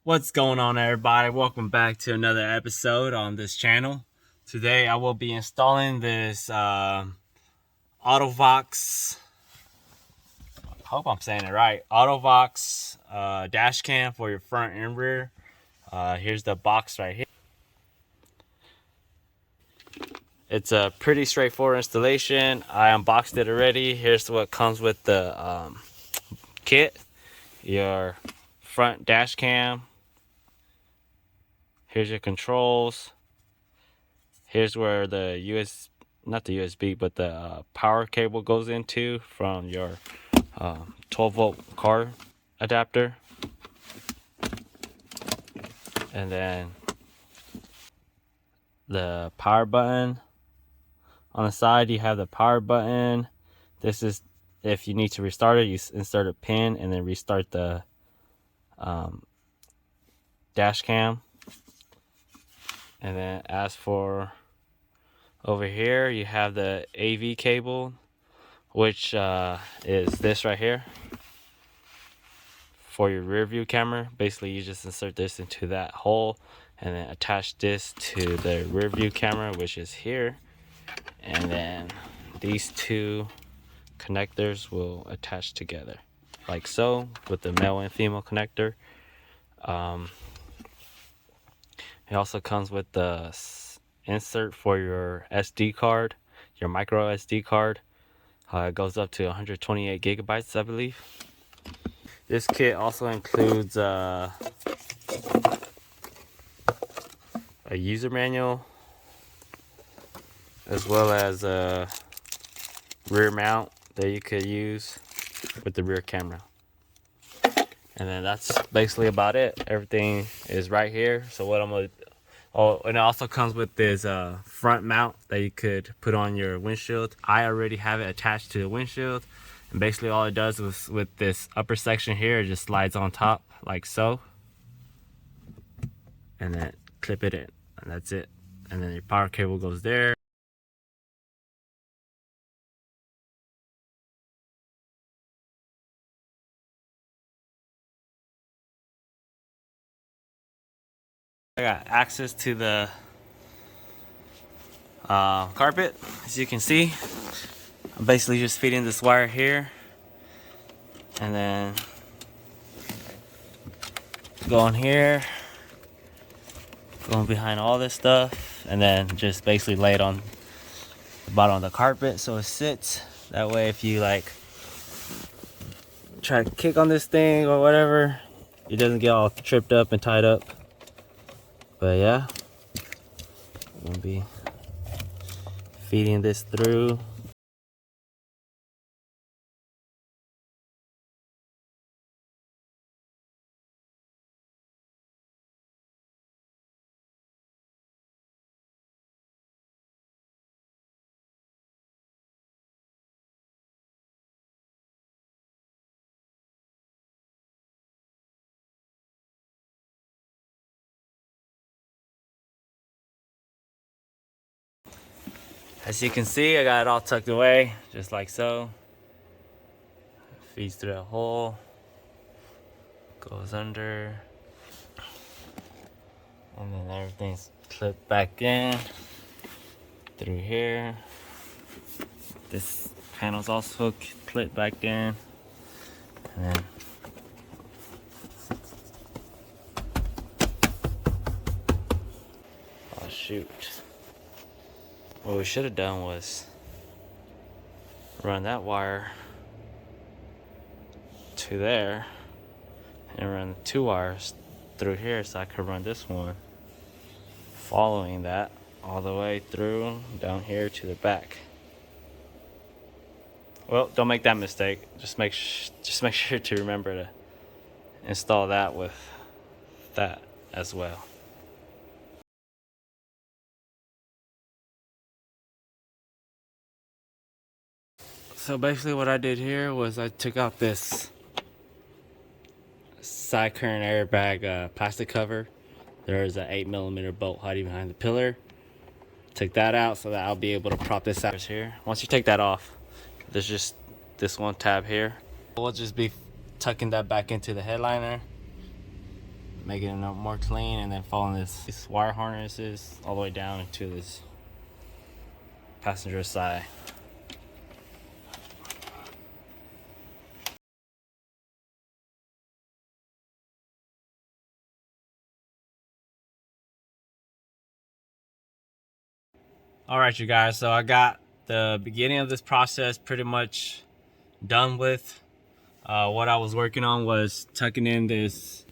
What's going on, everybody? Welcome back to another episode on this channel. Today I will be installing this AUTOVOX, hope I'm saying it right, AUTOVOX dash cam for your front and rear. Here's the box right here. It's a pretty straightforward installation. I unboxed it already. Here's what comes with the kit. Your front dash cam. Here's your controls. Here's where the not the USB, but the power cable goes into from your 12-volt car adapter. And then the power button. On the side, you have the power button. This is if you need to restart it, you insert a pin and then restart the dash cam. And then as for over here, you have the AV cable, which is this right here for your rear view camera. Basically, you just insert this into that hole and then attach this to the rear view camera, which is here. And then these two connectors will attach together like so with the male and female connector. It also comes with the insert for your SD card, your micro SD card. It goes up to 128 gigabytes, I believe. This kit also includes a user manual, as well as a rear mount that you could use with the rear camera. And then that's basically about it. Everything is right here. So what I'm gonna, and it also comes with this front mount that you could put on your windshield. I already have it attached to the windshield, and basically all it does is with this upper section here, it just slides on top like so, and then clip it in, and that's it. And then your power cable goes there. I got access to the carpet. As you can see, I'm basically just feeding this wire here, and then going here, going behind all this stuff, and then just basically lay it on the bottom of the carpet so it sits. That way, if you like try to kick on this thing or whatever, it doesn't get all tripped up and tied up. But yeah, I'm gonna be feeding this through. As you can see, I got it all tucked away, just like so. Feeds through a hole, goes under, and then everything's clipped back in through here. This panel's also clipped back in, and then oh shoot. What we should have done was run that wire to there and run 2 wires through here so I could run this one following that all the way through down here to the back. Well, don't make that mistake. Just make sure to remember to install that with that as well. So basically what I did here was I took out this side current airbag plastic cover. There's an 8mm bolt hiding behind the pillar. Took that out so that I'll be able to prop this out here. Once you take that off, there's just this one tab here. We'll just be tucking that back into the headliner. making it more clean, and then following these wire harnesses all the way down into this passenger side. All right, you guys, so I got the beginning of this process pretty much done with. What I was working on was tucking in this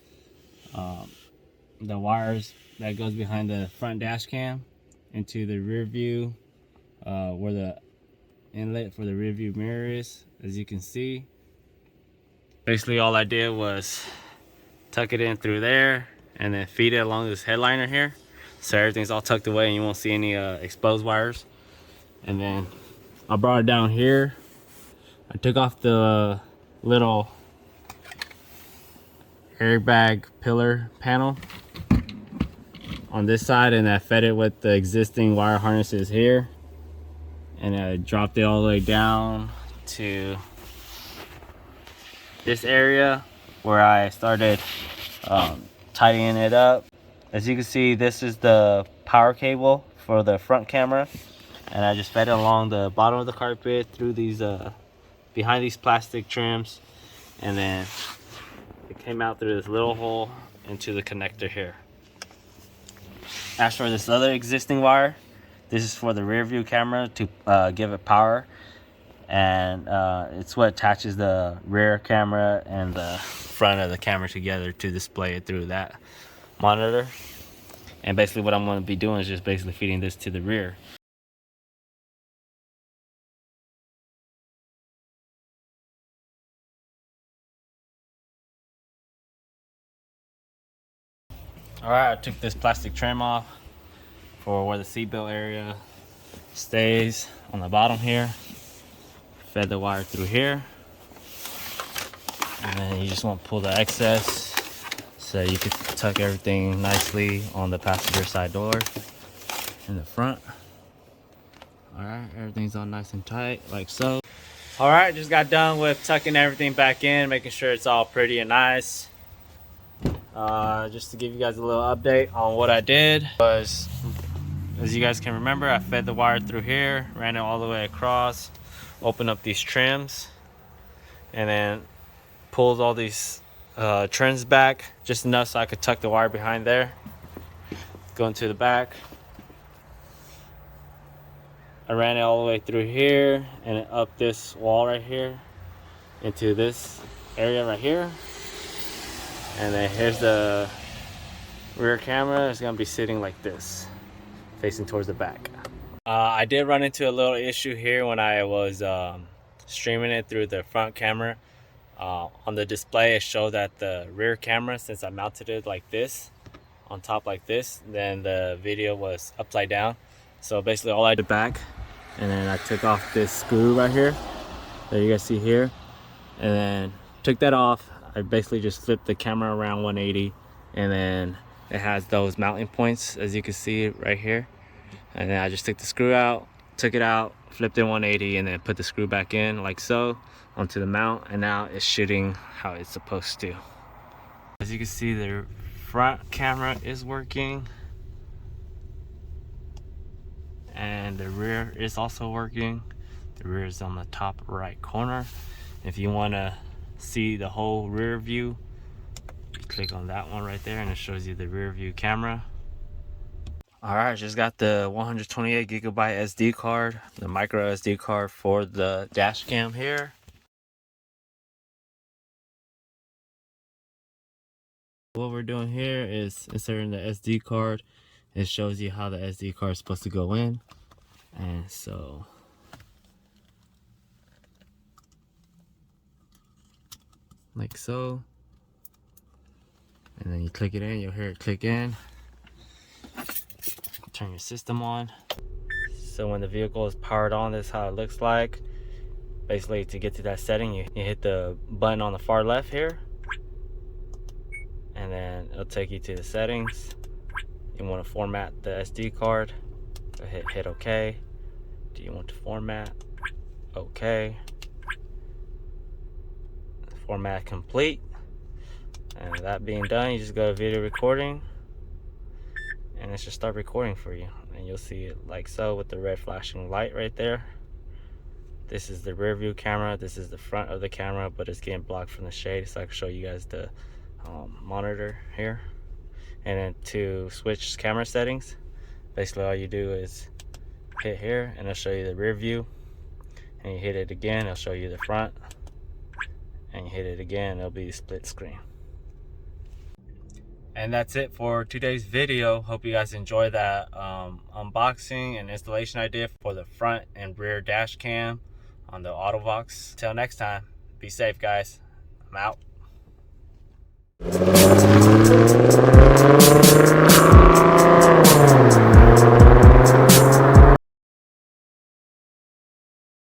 the wires that goes behind the front dash cam into the rear view, where the inlet for the rear view mirror is, as you can see. Basically all I did was tuck it in through there and then feed it along this headliner here, so everything's all tucked away and you won't see any exposed wires. And then I brought it down here. I took off the little airbag pillar panel on this side, and I fed it with the existing wire harnesses here, and I dropped it all the way down to this area where I started tidying it up. As you can see, this is the power cable for the front camera, and I just fed it along the bottom of the carpet through these behind these plastic trims, and then it came out through this little hole into the connector here. As for this other existing wire, this is for the rear view camera to give it power, and it's what attaches the rear camera and the front of the camera together to display it through that monitor. And basically what I'm going to be doing is just basically feeding this to the rear. Alright, I took this plastic trim off for where the seatbelt area stays on the bottom here. Fed the wire through here, and then you just want to pull the excess so you can tuck everything nicely on the passenger side door in the front. Alright, everything's all nice and tight like so. Alright, just got done with tucking everything back in, making sure it's all pretty and nice. Just to give you guys a little update on what I did was, as you guys can remember, I fed the wire through here, ran it all the way across, opened up these trims, and then pulled all these trims back just enough so I could tuck the wire behind there, go into the back. I ran it all the way through here and up this wall right here into this area right here. And then here's the rear camera. It's gonna be sitting like this, facing towards the back. I did run into a little issue here when I was streaming it through the front camera. On the display, it showed that the rear camera, since I mounted it like this, on top like this, then the video was upside down. So basically all I did back, and then I took off this screw right here that you guys see here, and then took that off. I basically just flipped the camera around 180, and then it has those mounting points, as you can see right here. And then I just took the screw out, took it out, flipped it 180, and then put the screw back in like so onto the mount, and now it's shooting how it's supposed to. As you can see, the front camera is working, and the rear is also working. The rear is on the top right corner. If you want to see the whole rear view, you click on that one right there and it shows you the rear view camera. Alright, just got the 128 gigabyte SD card, the micro SD card for the dash cam here. What we're doing here is inserting the SD card. It shows you how the SD card is supposed to go in, and so like so, and then you click it in, you'll hear it click in. Turn your system on. So when the vehicle is powered on, this is how it looks like. Basically, to get to that setting, you hit the button on the far left here, and then it'll take you to the settings. You want to format the SD card, hit OK. Do you want to format? OK. Format complete. And that being done, you just go to video recording, and it should start recording for you. And you'll see it like so with the red flashing light right there. This is the rear view camera. This is the front of the camera, but it's getting blocked from the shade, so I can show you guys the monitor here. And then to switch camera settings, basically all you do is hit here and it'll show you the rear view, and you hit it again, it'll show you the front, and you hit it again, it'll be split screen. And that's it for today's video. Hope you guys enjoy that unboxing and installation I did for the front and rear dash cam on the AUTOVOX. Till next time, be safe guys. I'm out.